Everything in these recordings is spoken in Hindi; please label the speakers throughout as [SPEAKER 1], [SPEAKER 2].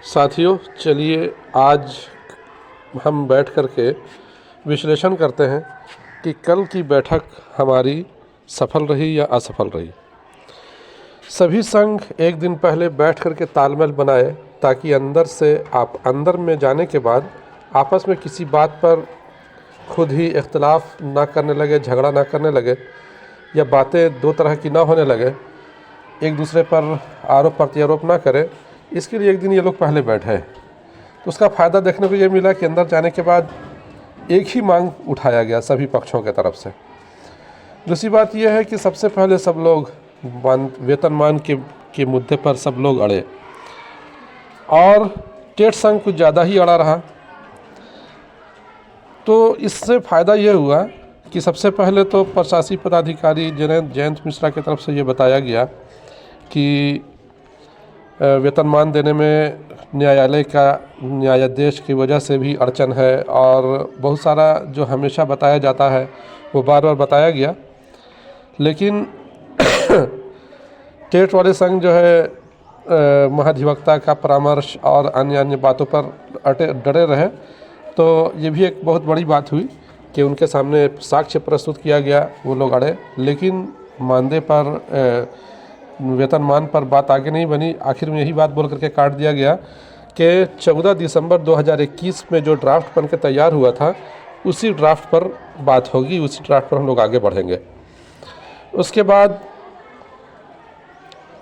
[SPEAKER 1] साथियों, चलिए आज हम बैठ कर के विश्लेषण करते हैं कि कल की बैठक हमारी सफल रही या असफल रही। सभी संघ एक दिन पहले बैठ कर के तालमेल बनाए ताकि अंदर से आप अंदर में जाने के बाद आपस में किसी बात पर खुद ही इख्तलाफ ना करने लगे, झगड़ा ना करने लगे या बातें दो तरह की ना होने लगे, एक दूसरे पर आरोप प्रत्यारोप ना करें। इसके लिए एक दिन ये लोग पहले बैठे। तो उसका फ़ायदा देखने को ये मिला कि अंदर जाने के बाद एक ही मांग उठाया गया सभी पक्षों के तरफ से। दूसरी बात यह है कि सबसे पहले सब लोग वेतनमान के मुद्दे पर सब लोग अड़े और टेट संघ कुछ ज़्यादा ही अड़ा रहा। तो इससे फ़ायदा ये हुआ कि सबसे पहले तो प्रशासकीय पदाधिकारी जयंत मिश्रा की तरफ से ये बताया गया कि वेतनमान देने में न्यायालय का न्यायाधीश की वजह से भी अड़चन है और बहुत सारा जो हमेशा बताया जाता है वो बार बार बताया गया। लेकिन टेट वाले संघ जो है महाधिवक्ता का परामर्श और अन्य बातों पर डरे रहे। तो ये भी एक बहुत बड़ी बात हुई कि उनके सामने साक्ष्य प्रस्तुत किया गया, वो लोग अड़े। लेकिन मानदेय पर वेतनमान पर बात आगे नहीं बनी। आखिर में यही बात बोल करके काट दिया गया कि 14 दिसंबर 2021 में जो ड्राफ्ट बन के तैयार हुआ था उसी ड्राफ्ट पर बात होगी, उसी ड्राफ्ट पर हम लोग आगे बढ़ेंगे। उसके बाद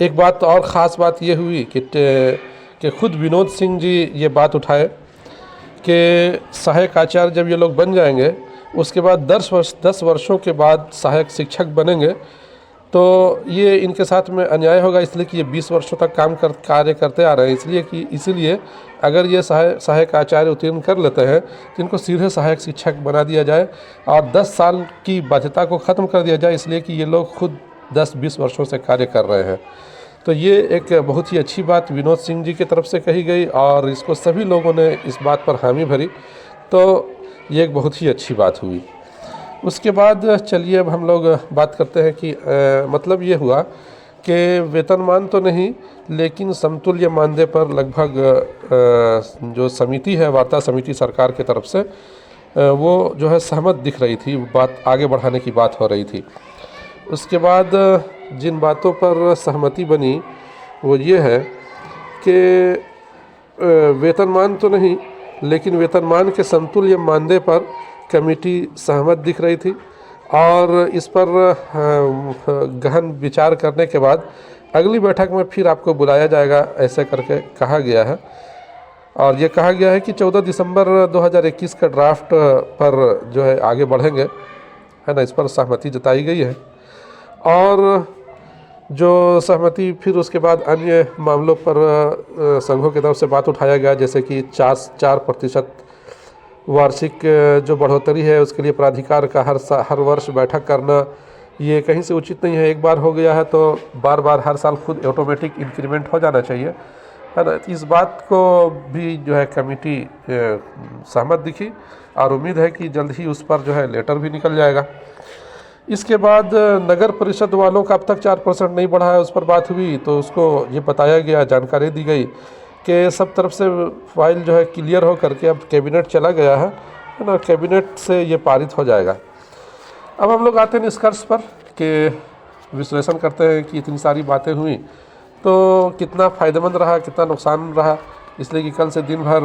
[SPEAKER 1] एक बात और ख़ास बात ये हुई कि खुद विनोद सिंह जी ये बात उठाए कि सहायक आचार्य जब ये लोग बन जाएंगे उसके बाद 10 वर्षों के बाद सहायक शिक्षक बनेंगे तो ये इनके साथ में अन्याय होगा, इसलिए कि ये 20 वर्षों तक कार्य करते आ रहे हैं। इसीलिए अगर ये सहायक आचार्य उत्तीर्ण कर लेते हैं तो इनको सीधे सहायक शिक्षक बना दिया जाए और 10 साल की बाध्यता को ख़त्म कर दिया जाए, इसलिए कि ये लोग खुद 10-20 वर्षों से कार्य कर रहे हैं। तो ये एक बहुत ही अच्छी बात विनोद सिंह जी की तरफ से कही गई और इसको सभी लोगों ने इस बात पर हामी भरी। तो ये एक बहुत ही अच्छी बात हुई। उसके बाद चलिए अब हम लोग बात करते हैं कि मतलब ये हुआ कि वेतनमान तो नहीं लेकिन समतुल्य मानदेय पर लगभग जो समिति है, वार्ता समिति सरकार की तरफ से, वो जो है सहमत दिख रही थी, बात आगे बढ़ाने की बात हो रही थी। उसके बाद जिन बातों पर सहमति बनी वो ये है कि वेतनमान तो नहीं लेकिन वेतनमान के समतुल्य मानदेय पर कमेटी सहमत दिख रही थी और इस पर गहन विचार करने के बाद अगली बैठक में फिर आपको बुलाया जाएगा, ऐसे करके कहा गया है। और ये कहा गया है कि 14 दिसंबर 2021 का ड्राफ्ट पर जो है आगे बढ़ेंगे, है ना, इस पर सहमति जताई गई है। और जो सहमति फिर उसके बाद अन्य मामलों पर संघों की तरफ से बात उठाया गया, जैसे कि 4% वार्षिक जो बढ़ोतरी है उसके लिए प्राधिकार का हर वर्ष बैठक करना ये कहीं से उचित नहीं है। एक बार हो गया है तो बार बार हर साल खुद ऑटोमेटिक इंक्रीमेंट हो जाना चाहिए, है ना। इस बात को भी जो है कमेटी सहमत दिखी और उम्मीद है कि जल्द ही उस पर जो है लेटर भी निकल जाएगा। इसके बाद नगर परिषद वालों का अब तक 4% नहीं बढ़ा है, उस पर बात हुई तो उसको ये बताया गया, जानकारी दी गई कि सब तरफ से फाइल जो है क्लियर हो करके अब कैबिनेट चला गया है ना, कैबिनेट से ये पारित हो जाएगा। अब हम लोग आते हैं निष्कर्ष पर कि विश्लेषण करते हैं कि इतनी सारी बातें हुई तो कितना फ़ायदेमंद रहा, कितना नुकसान रहा। इसलिए कि कल से दिन भर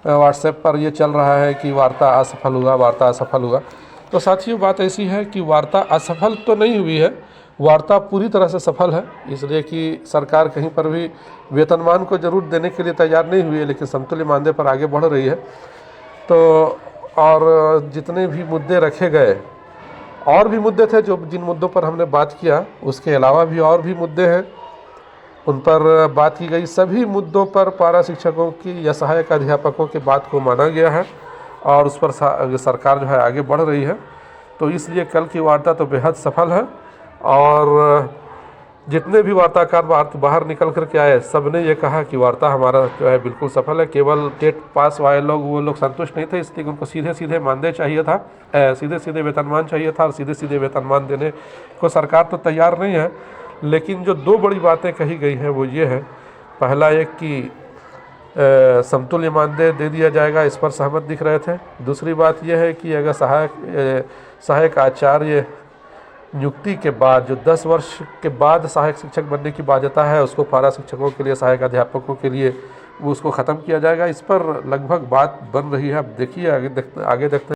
[SPEAKER 1] व्हाट्सएप पर ये चल रहा है कि वार्ता असफल हुआ, वार्ता असफल हुआ। तो साथियों, बात ऐसी है कि वार्ता असफल तो नहीं हुई है, वार्ता पूरी तरह से सफल है। इसलिए कि सरकार कहीं पर भी वेतनमान को जरूर देने के लिए तैयार नहीं हुई है लेकिन समतुल्य मानदेय पर आगे बढ़ रही है। तो और जितने भी मुद्दे रखे गए, और भी मुद्दे थे जो जिन मुद्दों पर हमने बात किया, उसके अलावा भी और भी मुद्दे हैं उन पर बात की गई। सभी मुद्दों पर पारा शिक्षकों की या सहायक अध्यापकों की बात को माना गया है और उस पर सरकार जो है आगे बढ़ रही है। तो इसलिए कल की वार्ता तो बेहद सफल है और जितने भी वार्ताकार बाहर निकल कर के आए सब ने ये कहा कि वार्ता हमारा जो है बिल्कुल सफल है। केवल टेट पास वाले लोग वो लोग संतुष्ट नहीं थे, इसलिए उनको सीधे सीधे मानदेय चाहिए था, सीधे सीधे वेतनमान चाहिए था और सीधे सीधे वेतनमान देने को सरकार तो तैयार नहीं है। लेकिन जो दो बड़ी बातें कही गई हैं वो ये है, पहला एक कि समतुल्य मानदेय दे दिया जाएगा, इस पर सहमत दिख रहे थे। दूसरी बात यह है कि अगर सहायक आचार्य नियुक्ति के बाद जो 10 वर्ष के बाद सहायक शिक्षक बनने की बाध्यता है उसको पारा शिक्षकों के लिए, सहायक अध्यापकों के लिए वो उसको ख़त्म किया जाएगा। इस पर लगभग बात बन रही है। अब देखिए आगे देखते हैं